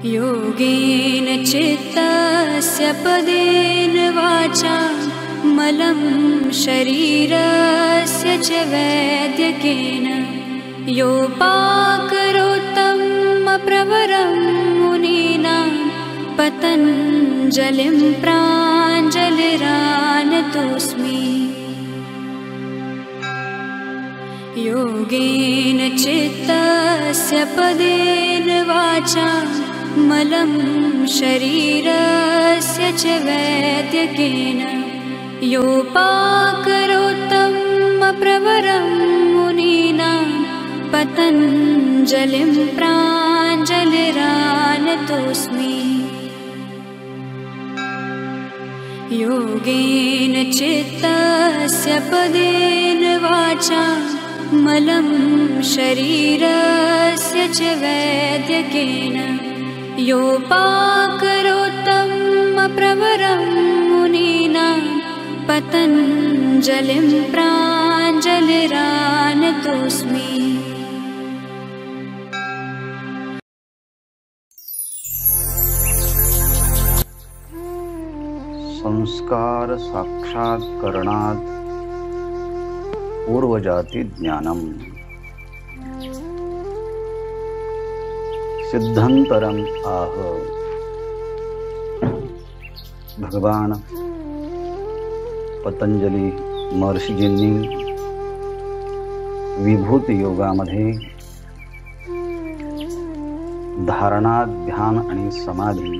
योगेन चित्तस्य पदेन वाचा मलं शरीरस्य च वैद्यकेन योपाकरोत्तमप्रवरं मुनीनां पतञ्जलिं प्राञ्जलिरानतोऽस्मि। योगेन चित्तस्य पदेन वाचा मलं शरीरस्य च वैद्यकेन योपाकरोत्तमप्रवरं मुनीनां पतञ्जलिं प्राञ्जलिरानतोऽस्मि। योगेन चित्तस्य पदेन वाचा मलं शरीरस्य च वैद्यकेन योपाकरोत्तमप्रवरं मुनीनां पतञ्जलिं प्राञ्जलिरानतोऽस्मि। संस्कार साक्षात्करणात् पूर्वजाति ज्ञानम् सिद्धंतरम आह। भगवान पतंजली महर्षीजींनी विभूती योगामध्ये धारणा, ध्यान आणि समाधी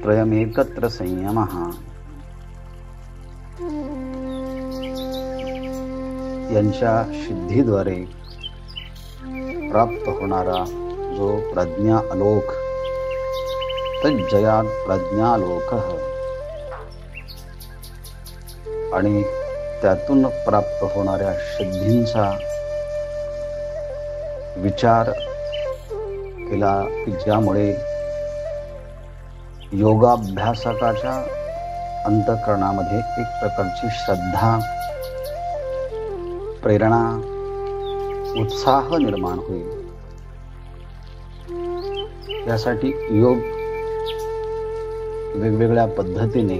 त्रयमेकत्र संयमः यांच्या सिद्धीद्वारे प्राप्त होणारा जो प्रज्ञा आलोक, तज्जयात प्रज्ञालोकः, आणि त्यातून प्राप्त होणाऱ्या सिद्धींचा विचार केला की ज्यामुळे योगाभ्यासकाच्या अंतःकरणामध्ये एक प्रकारची श्रद्धा, प्रेरणा, उत्साह निर्माण होईल। यासाठी योग वेगवेगळ्या पद्धतीने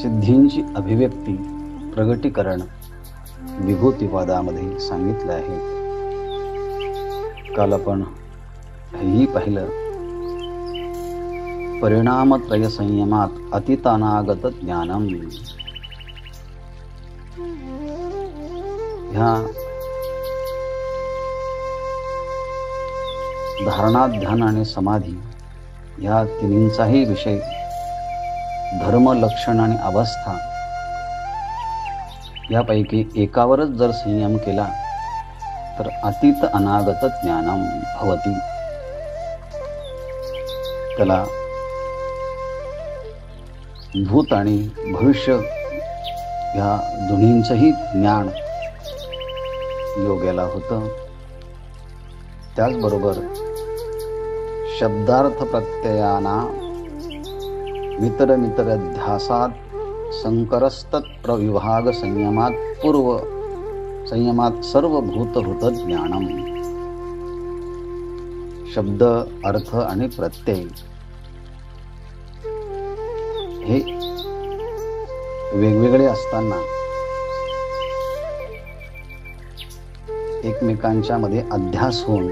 सिद्धींची अभिव्यक्ती, प्रगटीकरण विभूतिवादामध्ये सांगितले आहे। काल आपण हेही पाहिलं, परिणामत्रय संयमात अतीतानागत ज्ञानम। ह्या धारणा, ध्यान आणि समाधी या तिन्हींचाही विषय धर्म, लक्षण आणि अवस्था यापैकी एकावरच जर संयम केला तर अतीत अनागत ज्ञानम भवति। त्याला भूत आणि भविष्य या दोन्हींचंही ज्ञान योग्याला होतं। त्याचबरोबर शब्दार्थ प्रत्ययाना मितर ध्यासात संकरस्तत् प्रविभाग संयमात पूर्व संयमात सर्वभूतभूत ज्ञानम। शब्द, अर्थ आणि प्रत्यय हे वेगवेगळे असताना एकमेकांच्या मध्ये अध्यास होऊन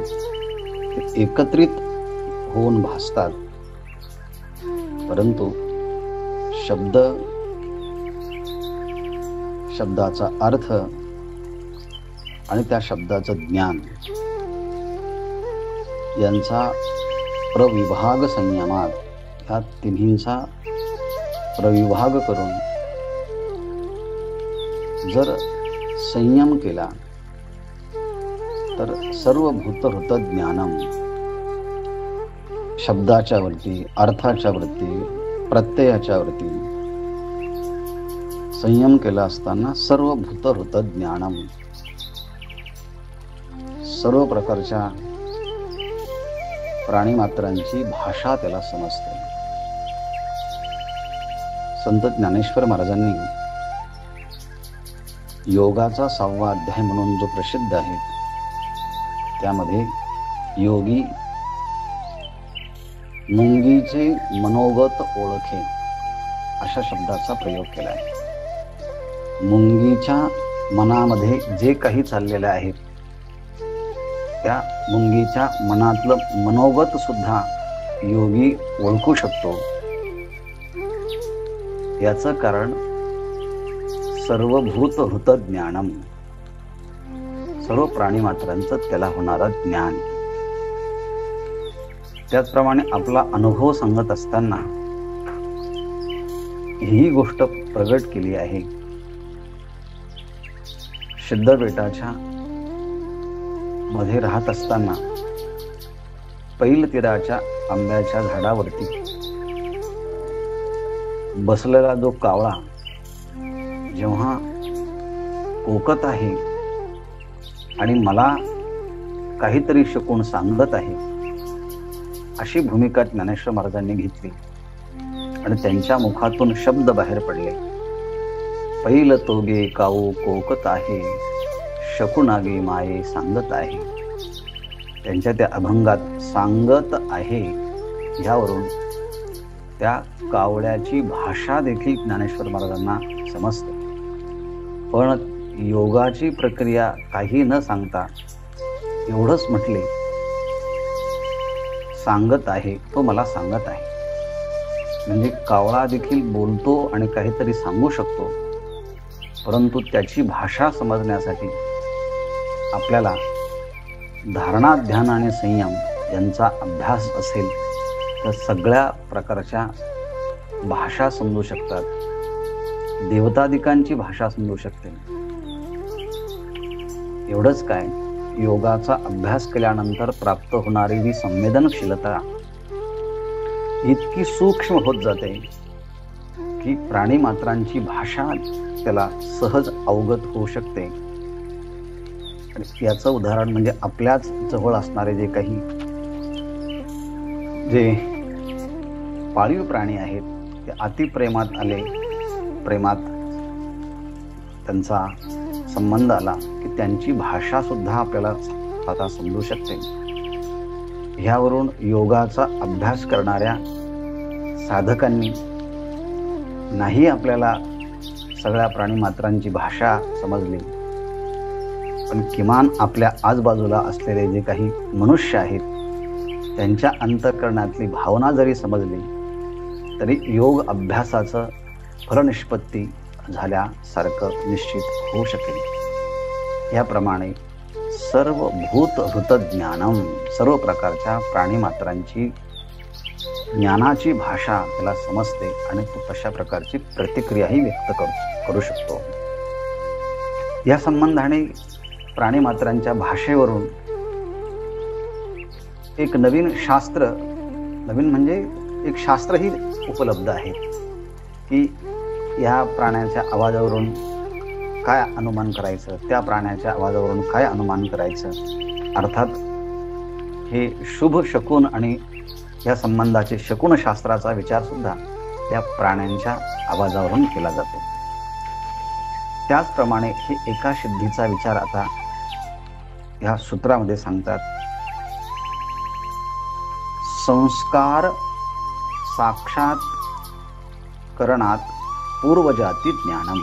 एकत्रित होऊन भासतात, परंतु शब्दाचा अर्थ आणि त्या शब्दाचं ज्ञान यांचा प्रविभाग संयमात, ह्या तिन्हींचा प्रविभाग करून जर संयम केला तर सर्वभूतभूत ज्ञानम, शब्दाच्या वरती, अर्थाच्या वरती, प्रत्ययाच्या वरती संयम केला असताना सर्वभूतभूत ज्ञानम, सर्व प्रकारच्या प्राणीमात्रांची भाषा त्याला समजते। संत ज्ञानेश्वर महाराजांनी योगाचा 6वा अध्याय म्हणून जो प्रसिद्ध आहे त्यामध्ये योगी मुंगीचे मनोगत ओळखे अशा शब्दाचा प्रयोग केला आहे. मुंगीच्या मनामध्ये जे काही चाललेलं आहे त्या मुंगीच्या मनातलं मनोगत सुद्धा योगी ओळखू शकतो. याचं कारण सर्वभूत हृत ज्ञानम, सर्व प्राणी मात्रांचं त्याला होणारं ज्ञान. त्याचप्रमाणे आपला अनुभव सांगत असताना ही गोष्ट प्रगट केली आहे. सिद्धबेटाच्या मध्ये राहत असताना पैलतीराच्या आंब्याच्या झाडावरती बसलेला जो कावळा जेव्हा कोकत आहे आणि मला काहीतरी शिकवून सांगत आहे अशी भूमिका ज्ञानेश्वर महाराजांनी घेतली आणि त्यांच्या मुखातून शब्द बाहेर पडले. पैल तोगे काऊ कोकत आहे, शकुनागे माये सांगत आहे. त्यांच्या त्या अभंगात सांगत आहे ह्यावरून त्या कावळ्याची भाषा देखील ज्ञानेश्वर महाराजांना समजते. पण योगाची प्रक्रिया काही न सांगता एवढंच म्हटले, सांगत आहे, तो मला सांगत आहे. म्हणजे कावळा देखील बोलतो आणि काहीतरी सांगू शकतो, परंतु त्याची भाषा समजण्यासाठी आपल्याला धारणा, ध्यान आणि संयम यांचा अभ्यास असेल तर सगळ्या प्रकारच्या भाषा समजू शकतात. देवतादिकांची भाषा समजू शकते. एवढंच काय, योगाचा अभ्यास केल्यानंतर प्राप्त होणारी ही संवेदनशीलता इतकी सूक्ष्म होत जाते की प्राणी मात्रांची भाषा त्याला सहज अवगत होऊ शकते. याचं उदाहरण म्हणजे आपल्याच जवळ असणारे जे काही जे पाळीव प्राणी आहेत ते अतिप्रेमात आले, प्रेमात त्यांचा संबंध आला की त्यांची भाषा सुद्धा आपल्याला आता समजू शकते. ह्यावरून योगाचा अभ्यास करणाऱ्या साधकांनी नाही आपल्याला सगळ्या प्राणी मात्रांची भाषा समजली, पण किमान आपल्या आजूबाजूला असलेले जे काही मनुष्य आहेत त्यांच्या अंतःकरणातली भावना जरी समजली तरी योग अभ्यासाचं फलनिष्पत्ती झाल्यासारखं निश्चित होऊ शकेल. याप्रमाणे सर्व भूत हृत ज्ञानम, सर्व प्रकारच्या प्राणी मात्रांची ज्ञानाची भाषा त्याला समजते आणि तो तशा प्रकारची प्रतिक्रियाही व्यक्त करू शकतो. या संबंधाने प्राणी मात्रांच्या भाषेवरून एक नवीन शास्त्र, नवीन म्हणजे एक शास्त्रही उपलब्ध आहे की या प्राण्याच्या आवाजावरून काय अनुमान करायचं, त्या प्राण्याच्या आवाजावरून काय अनुमान करायचं. अर्थात हे शुभ शकुन आणि या संबंधाचे शकुन शास्त्राचा विचार सुद्धा या प्राण्यांच्या आवाजावरून केला जातो. त्याचप्रमाणे हे एका सिद्धीचा विचार आता ह्या सूत्रामध्ये सांगतात. संस्कार साक्षात करणात पूर्वजाती ज्ञानम.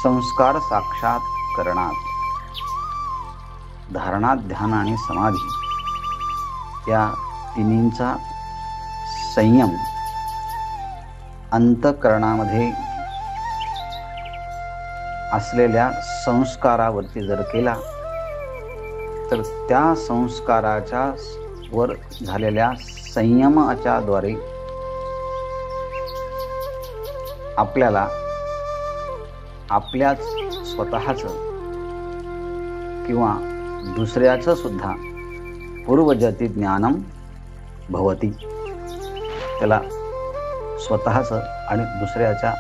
संस्कार साक्षात करणात, धारणा, ध्यान आणि समाधी या तिन्हींचा संयम अंतःकरणामध्ये असलेल्या संस्कारावरती जर केला तर त्या संस्काराच्या वर झालेल्या संयमाच्या द्वारे आपल्याला आपल्याच स्वतःचं किंवा दुसऱ्याचं सुद्धा पूर्वजती ज्ञानम भवती, त्याला स्वतःचं आणि दुसऱ्याच्या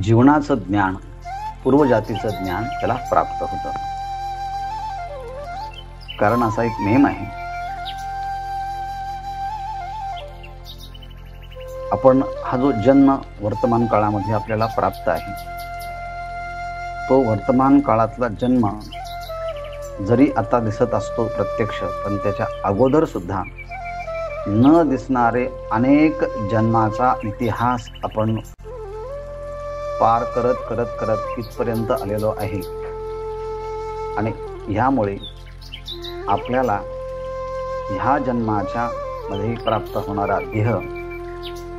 जीवनाचं ज्ञान, पूर्वजातीचं ज्ञान त्याला प्राप्त होतं. कारण असा एक नेम आहे, आपण हा जो जन्म वर्तमान काळामध्ये आपल्याला प्राप्त आहे तो वर्तमान काळातला जन्म जरी आता दिसत असतो प्रत्यक्ष, पण त्याच्या अगोदर सुद्धा न दिसणारे अनेक जन्माचा इतिहास आपण पार करत करत करत इथपर्यंत आलेलो आहे. आणि ह्यामुळे आपल्याला ह्या जन्माच्या मध्ये प्राप्त होणारा देह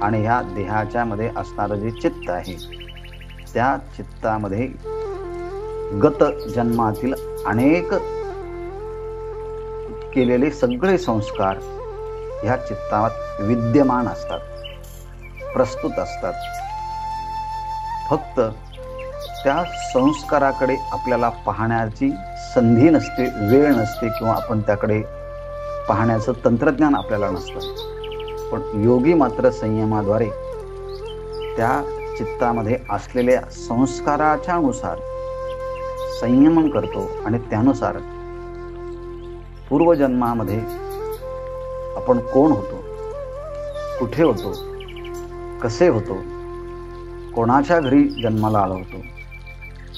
आणि ह्या देहाच्या मध्ये असणारं जे चित्त आहे, त्या चित्तामध्ये गत जन्मातील अनेक केलेले सगळे संस्कार ह्या चित्तात विद्यमान असतात, प्रस्तुत असतात. फक्त त्या संस्काराकडे आपल्याला पाहण्याची संधी नसते, वेळ नसते, किंवा आपण त्याकडे पाहण्याचं तंत्रज्ञान आपल्याला नसतं. पण योगी मात्र संयमाद्वारे त्या चित्तामध्ये असलेल्या संस्काराच्या नुसार संयमन करतो आणि त्यानुसार पूर्वजन्मामध्ये आपण कोण होतो, कुठे होतो, कसे होतो, कोणाच्या घरी जन्माला आलो होतो,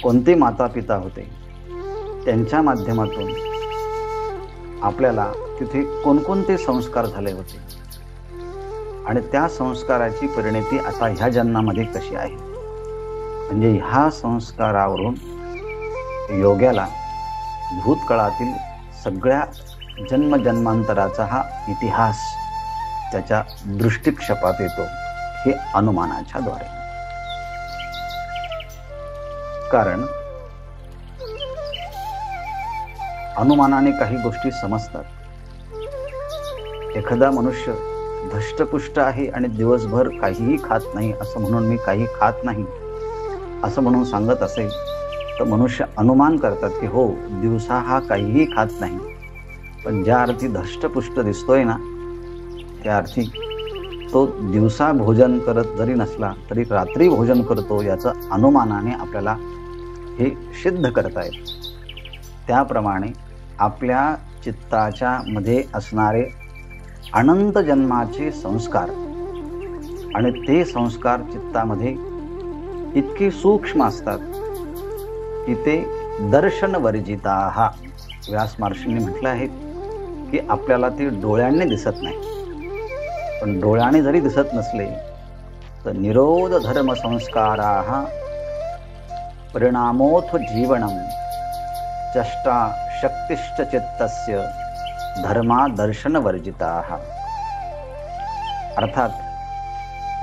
कोणते माता पिता होते, त्यांच्या माध्यमातून आपल्याला तिथे कोणकोणते संस्कार झाले होते आणि त्या संस्काराची परिणती आता ह्या जन्मामध्ये कशी आहे. म्हणजे ह्या संस्कारावरून योग्याला भूतकाळातील सगळ्या जन्मजन्मांतराचा हा इतिहास त्याच्या दृष्टिक्षेपात येतो, हे अनुमानाच्या द्वारे. कारण अनुमानाने काही गोष्टी समजतात. एखादा मनुष्य धष्टपुष्ट आहे आणि दिवसभर काहीही खात नाही, असं म्हणून मी काही खात नाही असं म्हणून सांगत असेल तर मनुष्य अनुमान करतात की हो, दिवसा हा काहीही खात नाही. पण ज्या अर्थी धष्टपुष्ट दिसतोय ना, त्या अर्थी तो दिवसा भोजन करत जरी नसला तरी रात्री भोजन करतो, याचं अनुमानाने आपल्याला हे सिद्ध करता येतं. त्याप्रमाणे आपल्या चित्ताच्या मध्ये असणारे अनंत जन्माचे संस्कार आणि ते संस्कार चित्तामध्ये इतके सूक्ष्म असतात की ते दर्शन वर्जिता. व्यास महर्षींनी म्हटलं आहे की आपल्याला ते डोळ्यांनी दिसत नाही. पण डोळ्याने जरी दिसत नसले तर निरोध धर्म संस्काराः परिणामोऽथ जीवनम चष्टा शक्तिश्च चित्तस्य धर्मा दर्शन वर्जिताः. अर्थात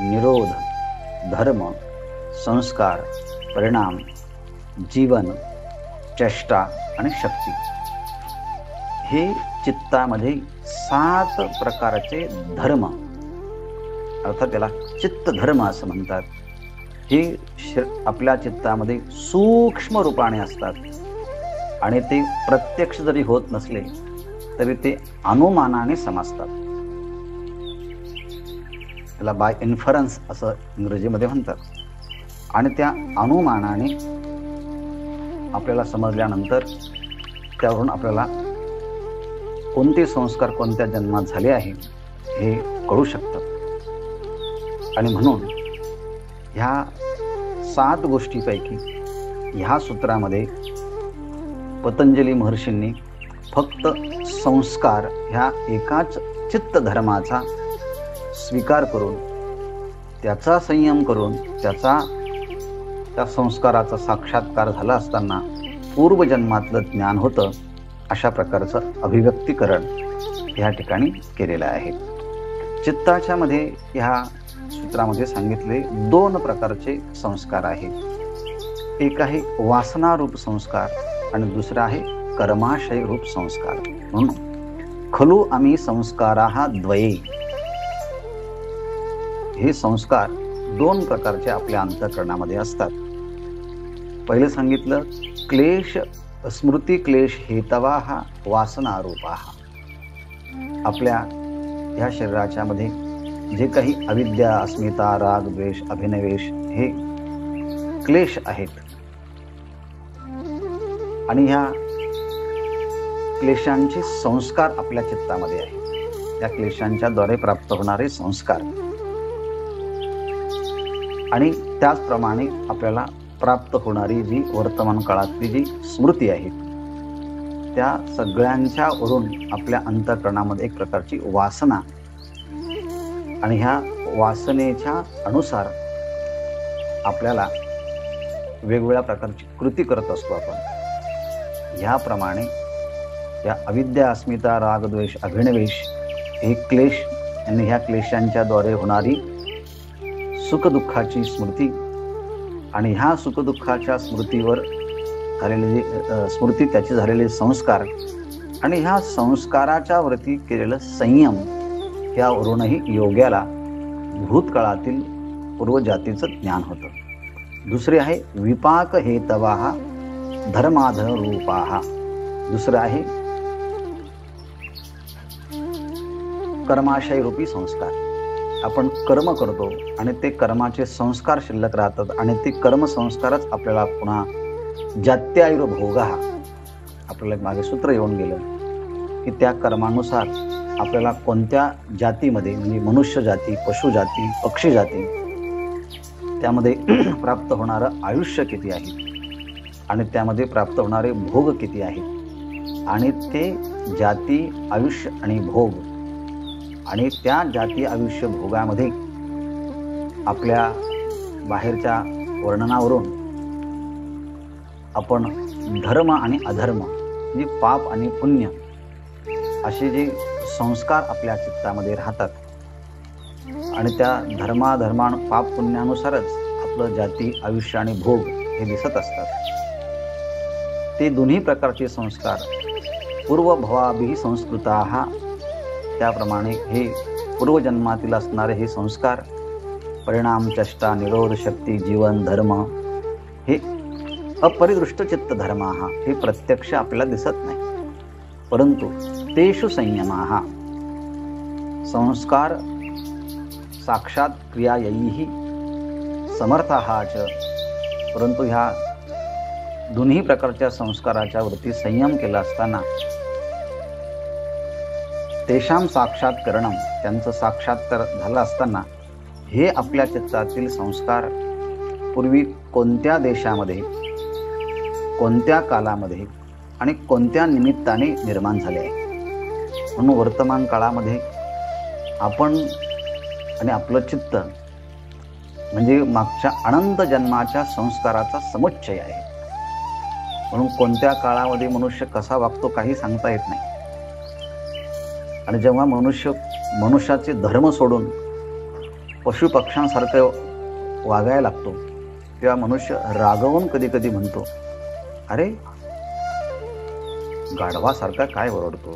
निरोध, धर्म, संस्कार, परिणाम, जीवन, चेष्टा आणि शक्ती हे चित्तामध्ये 7 प्रकारचे धर्म, अर्थात त्याला चित्त धर्म असं म्हणतात, हे आपल्या चित्तामध्ये सूक्ष्म रूपाने असतात. आणि ते प्रत्यक्ष जरी होत नसले तरी ते अनुमानाने समजतात. त्याला बाय इन्फरन्स असं इंग्रजीमध्ये म्हणतात. आणि त्या अनुमानाने आपल्याला समजल्यानंतर त्यावरून आपल्याला कोणते संस्कार कोणत्या जन्मात झाले आहे हे कळू शकतात. आणि म्हणून ह्या 7 गोष्टीपैकी ह्या सूत्रामध्ये पतंजली महर्षींनी फक्त संस्कार ह्या एकाच चित्त धर्माचा स्वीकार करून त्याचा संयम करून त्या संस्काराचा साक्षात्कार झाला असताना पूर्वजन्मातलं ज्ञान होतं, अशा प्रकारचं अभिव्यक्तीकरण या ठिकाणी केलेलं आहे. चित्ताच्या मध्ये ह्या सूत्रामध्ये सांगितले 2 प्रकारचे संस्कार आहेत. एक आहे वासनारूप संस्कार आणि दुसरा आहे कर्माशय रूप संस्कार. म्हणून खलु आम्ही संस्काराः द्वये, हे संस्कार 2 प्रकारचे आपल्या अंतःकरणामध्ये असतात. पहिलं सांगितलं क्लेश स्मृती क्लेश हेतवाः वासनारूपाः. आपल्या ह्या शरीराच्या मध्ये जे काही अविद्या, अस्मिता, राग, द्वेष, अभिनिवेश हे क्लेश आहेत आणि ह्या क्लेशांचे संस्कार आपल्या चित्तामध्ये आहेत. या क्लेशांच्या द्वारे प्राप्त होणारे संस्कार आणि त्याचप्रमाणे आपल्याला प्राप्त होणारी जी वर्तमान काळातली जी स्मृती आहे त्या सगळ्यांच्या वरून आपल्या अंतःकरणामध्ये एक प्रकारची वासना आणि ह्या वासनेच्या अनुसार आपल्याला वेगवेगळ्या प्रकारची कृती करत असतो आपण. ह्याप्रमाणे या अविद्या, अस्मिता, राग, द्वेष, अभिनिवेश हे क्लेश आणि ह्या क्लेशांच्या द्वारे होणारी सुखदुःखाची स्मृती आणि ह्या सुखदुःखाच्या स्मृतीवर झालेले स्मृती, त्याचे झालेले संस्कार आणि ह्या संस्काराच्या वरती केलेलं संयम, यावरूनही योग्याला भूतकाळातील पूर्वजातीचं ज्ञान होतं. दुसरे आहे विपाक हेतवाः धर्माधर रूपाः. दुसरं आहे कर्माशय रूपी संस्कार. आपण कर्म करतो आणि ते कर्माचे संस्कार शिल्लक राहतात आणि ते कर्मसंस्कारच आपल्याला पुन्हा जात्यायुर्भोगः, आपल्याला मागे सूत्र येऊन गेलं की त्या कर्मानुसार आपल्याला कोणत्या जातीमध्ये, म्हणजे मनुष्य जाती, पशु जाती, पक्षी जाती, त्यामध्ये प्राप्त होणारं आयुष्य किती आहे आणि त्यामध्ये प्राप्त होणारे भोग किती आहेत आणि ते जाती, आयुष्य आणि भोग आणि त्या जाती, आयुष्य, भोगामध्ये आपल्या बाहेरच्या वर्णनावरून आपण धर्म आणि अधर्म, म्हणजे पाप आणि पुण्य असे जे संस्कार आपल्या चित्तामध्ये राहतात आणि त्या धर्माधर्मा, पाप पुण्यानुसारच आपलं जाती, आयुष्य आणि भोग हे दिसत असतात. ते दोन्ही प्रकारचे संस्कार पूर्वभवाभिः संस्कृताः, त्याप्रमाणे हे पूर्वजन्मातील असणारे हे संस्कार, परिणाम, चेष्टा, निरोध, शक्ती, जीवन, धर्म हे अपरिदृष्ट चित्त धर्माः, हे प्रत्यक्ष आपल्याला दिसत नाही, परंतु तेषु संयमाः, संस्कार साक्षात क्रियायैः समर्थाः च, परंतु ह्या दोन्ही प्रकारच्या संस्काराच्या वरती संयम केला असताना तेषां साक्षात्करणम, त्यांचं साक्षात्कार झालं असताना हे आपल्या चित्तातील संस्कार पूर्वी कोणत्या देशामध्ये, कोणत्या कालामध्ये आणि कोणत्या निमित्ताने निर्माण झाले आहे. म्हणून वर्तमान काळामध्ये आपण आणि आपलं चित्त म्हणजे मागच्या अनंत जन्माच्या संस्काराचा समुच्चय आहे. म्हणून कोणत्या काळामध्ये मनुष्य कसा वागतो काही सांगता येत नाही. आणि जेव्हा मनुष्याचे धर्म सोडून पशुपक्ष्यांसारखं वागायला लागतो तेव्हा मनुष्य रागवून कधी कधी म्हणतो, अरे गाढवासारखा काय ओरडतो,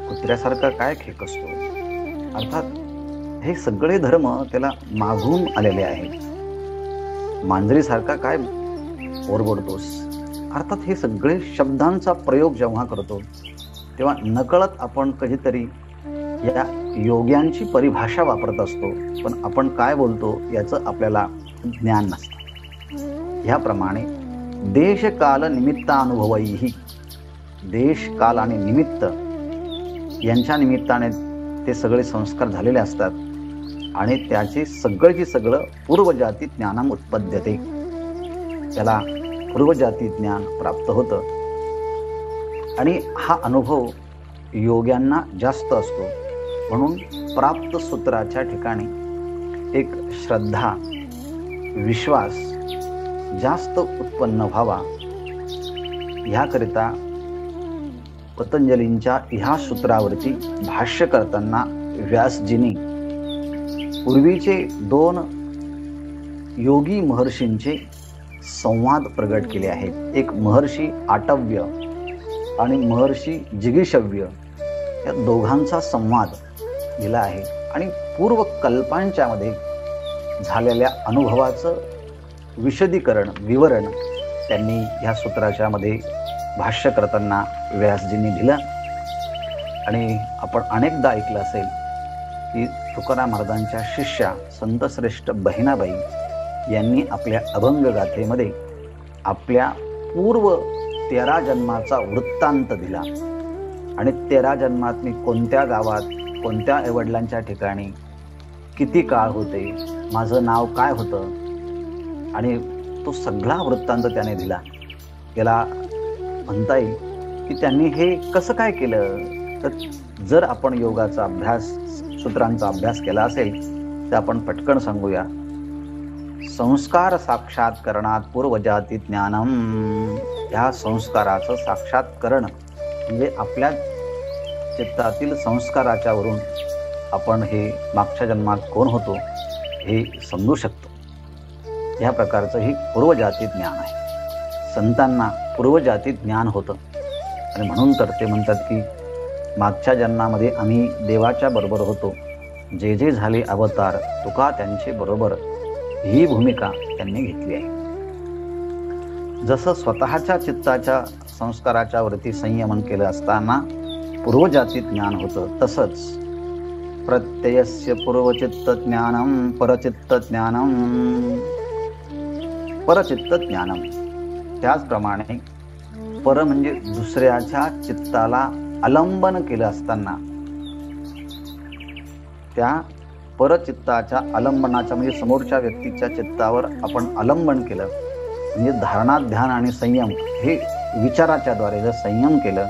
कुत्र्यासारखा काय खेकसतो. अर्थात हे सगळे धर्म त्याला मागून आलेले आहेत. मांजरीसारखा काय ओरबडतोस. अर्थात हे सगळे शब्दांचा प्रयोग जेव्हा करतो तेव्हा नकळत आपण कधीतरी या योग्यांची परिभाषा वापरत असतो, पण आपण काय बोलतो याचं आपल्याला ज्ञान नसतं. ह्याप्रमाणे देशकाल निमित्तानुभवैः, देश, काल आणि निमित्त यांच्या निमित्ताने ते सगळे संस्कार झालेले असतात आणि त्याचे सगळेचे सगळं पूर्वजाती ज्ञानम उत्पद्यते, त्याला पूर्वजाती ज्ञान प्राप्त होतं. आणि हा अनुभव योग्यांना जास्त असतो. म्हणून प्राप्त सूत्राच्या ठिकाणी एक श्रद्धा, विश्वास जास्त उत्पन्न व्हावा ह्याकरिता पतंजलींच्या ह्या सूत्रावरती भाष्य करताना व्यासजींनी पूर्वीचे 2 योगी महर्षींचे संवाद प्रगट केले आहेत. एक महर्षी आटव्य आणि महर्षी जिगीषव्य या दोघांचा संवाद दिला आहे आणि पूर्व कल्पांच्या मध्ये झालेल्या अनुभवाचं विशदीकरण, विवरण त्यांनी ह्या सूत्राच्या मध्ये भाष्य करताना व्यासजींनी दिलं. आणि आपण अनेकदा ऐकलं असेल की तुकाराम महाराजांच्या शिष्या संतश्रेष्ठ बहिणाबाई यांनी आपल्या अभंगगाथेमध्ये आपल्या पूर्व 13 जन्माचा वृत्तांत दिला आणि 13 जन्मात मी कोणत्या गावात, कोणत्या आईवडिलांच्या ठिकाणी किती काळ होते, माझं नाव काय होतं आणि तो सगळा वृत्तांत त्याने दिला. त्याला म्हणता येईल की त्यांनी हे कसं काय केलं. तर जर आपण योगाचा अभ्यास, सूत्रांचा अभ्यास केला असेल तर आपण पटकन सांगूया. संस्कार साक्षात्करणात पूर्वजाती ज्ञानम. या संस्काराचं साक्षात्करण म्हणजे आपल्या चित्तातील संस्काराच्या वरून आपण हे मागच्या जन्मात कोण होतो हे समजू शकतो. या प्रकारचं हे पूर्वजाती ज्ञान आहे. संतांना पूर्वजाती ज्ञान होतं आणि म्हणून तर ते म्हणतात की मागच्या जन्मामध्ये आम्ही देवाच्या बरोबर होतो, जे जे झाले अवतार तुका त्यांचे बरोबर, ही भूमिका त्यांनी घेतली आहे. जसं स्वतःच्या चित्ताच्या संस्काराच्या वरती संयमन केलं असताना पूर्वजाती ज्ञान होतं, तसंच प्रत्ययस्य पूर्वचित्त ज्ञानम परचित्त ज्ञानम. परचित्त ज्ञानम त्याचप्रमाणे पर म्हणजे दुसऱ्याच्या चित्ताला आलंबन केलं असताना त्या परचित्ताच्या आलंबनाच्या म्हणजे समोरच्या व्यक्तीच्या चित्तावर आपण आलंबन केलं म्हणजे धारणा, ध्यान आणि संयम हे विचाराच्या द्वारे जर संयम केलं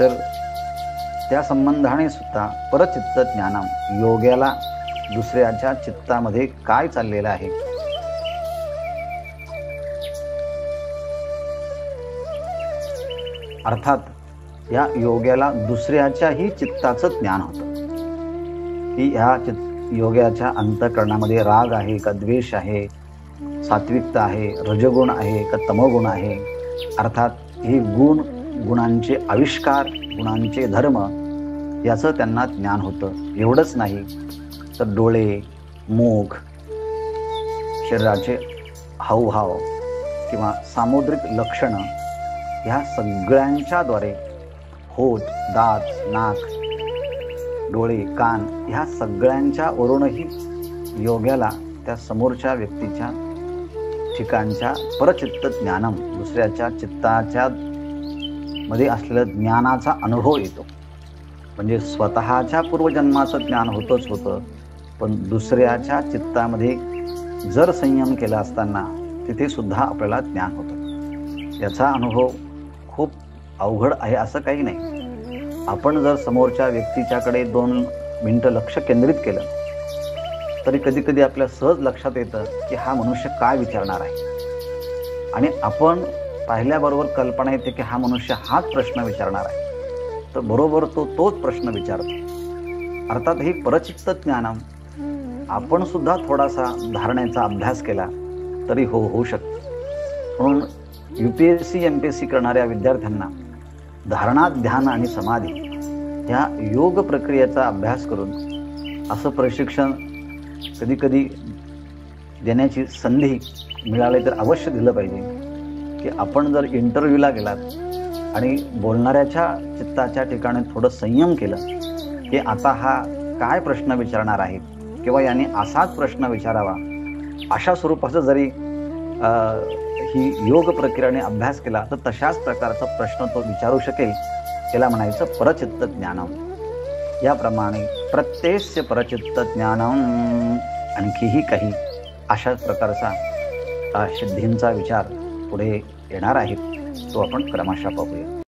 तर त्या संबंधाने सुद्धा परचित्त ज्ञानम, योग्याला दुसऱ्याच्या चित्तामध्ये काय चाललेलं आहे अर्थात या योग्याला दुसऱ्याच्याही चित्ताचं ज्ञान होतं की ह्या योग्याच्या अंतःकरणामध्ये राग आहे का द्वेष आहे, सात्विकता आहे, रजगुण आहे का तमोगुण आहे. अर्थात हे गुण, गुणांचे आविष्कार, गुणांचे धर्म याचं त्यांना ज्ञान होतं. एवढंच नाही तर डोळे, मुख, शरीराचे हावभाव किंवा सामुद्रिक लक्षणं ह्या सगळ्यांच्या द्वारे होठ, दात, नाक, डोळे, कान ह्या सगळ्यांच्या वरूनही योग्याला त्या समोरच्या व्यक्तीच्या ठिकाणच्या परचित्त ज्ञानम, दुसऱ्याच्या चित्ताच्या मध्ये असलेलं ज्ञानाचा अनुभव येतो. म्हणजे स्वतःच्या पूर्वजन्माचं ज्ञान होतंच होतं, पण दुसऱ्याच्या चित्तामध्ये जर संयम केला असताना तिथे सुद्धा आपल्याला ज्ञान होतं. याचा अनुभव खूप अवघड आहे असं काही नाही. आपण जर समोरच्या व्यक्तीच्याकडे 2 मिनिटं लक्ष केंद्रित केलं तरी कधी कधी आपल्या सहज लक्षात येतं की हा मनुष्य काय विचारणार आहे, आणि आपण पाहिल्याबरोबर कल्पना येते की हा मनुष्य हाच प्रश्न विचारणार आहे, तर बरोबर तोच प्रश्न विचारतो. अर्थात ही परचित्त ज्ञानम आपण सुद्धा थोडासा धारणेचा अभ्यास केला तरी होऊ शकतं. म्हणून UPSC MPSC करणाऱ्या विद्यार्थ्यांना धारणा, ध्यान आणि समाधी ह्या योग प्रक्रियेचा अभ्यास करून असं प्रशिक्षण कधी कधी देण्याची संधी मिळाली तर अवश्य दिलं पाहिजे. की आपण जर इंटरव्ह्यूला गेलात आणि बोलणाऱ्याच्या चित्ताच्या ठिकाणी थोडं संयम केलं की आता हा काय प्रश्न विचारणार आहे किंवा याने असाच प्रश्न विचारावा, अशा स्वरूपाचा जरी ही योग प्रक्रियेने अभ्यास केला तर तशाच प्रकारचा प्रश्न तो विचारू शकेल. त्याला म्हणायचं परचित्त ज्ञानम. याप्रमाणे प्रत्ययस्य परचित्त ज्ञानम आणखीही काही अशाच प्रकारचा सिद्धींचा विचार पुढे येणार आहे, तो आपण क्रमशः पाहूया.